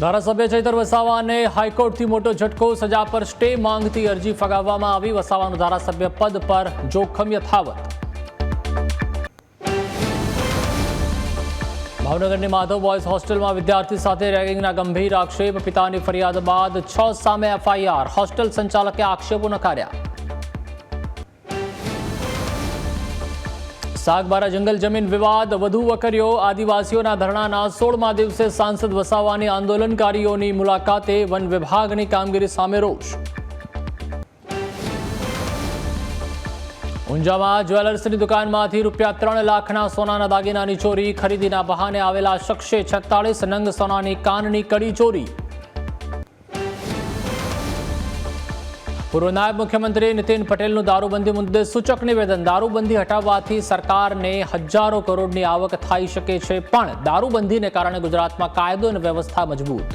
ધારાસભ્ય ચૈતર વસાવાને હાઈકોર્ટથી મોટો ઝટકો. સજા પર સ્ટે માંગતી અરજી ફગાવવામાં આવી. વસાવાનું ધારાસભ્ય પદ પર જોખમ યથાવત. ભાવનગરની માધવ બોયઝ હોસ્ટેલમાં વિદ્યાર્થી સાથે રેગિંગના ગંભીર આક્ષેપ. પિતાની ફરિયાદ બાદ 6 સામે એફઆઈઆર. હોસ્ટેલ સંચાલકે આક્ષેપો નકાર્યા. સાગબારા જંગલ જમીન વિવાદ વધુ વકર્યો. આદિવાસીઓના ધરણાના 16મા દિવસે સાંસદ વસાવાની આંદોલનકારીઓની મુલાકાતે. વન વિભાગની કામગીરી સામે રોષ. ઊંઝામાં જ્વેલર્સની દુકાનમાંથી ₹3 લાખના સોનાના દાગીનાની ચોરી. ખરીદીના બહાને આવેલા શખ્સે 46 નંગ સોનાની કાનની કડી ચોરી. પૂર્વ નાયબ મુખ્યમંત્રી નીતિન પટેલનું દારૂબંધી મુદ્દે સૂચક નિવેદન. દારૂબંધી હટાવવાથી સરકારને હજારો કરોડની આવક થઈ શકે છે, પણ દારૂબંધીને કારણે ગુજરાતમાં કાયદો અને વ્યવસ્થા મજબૂત.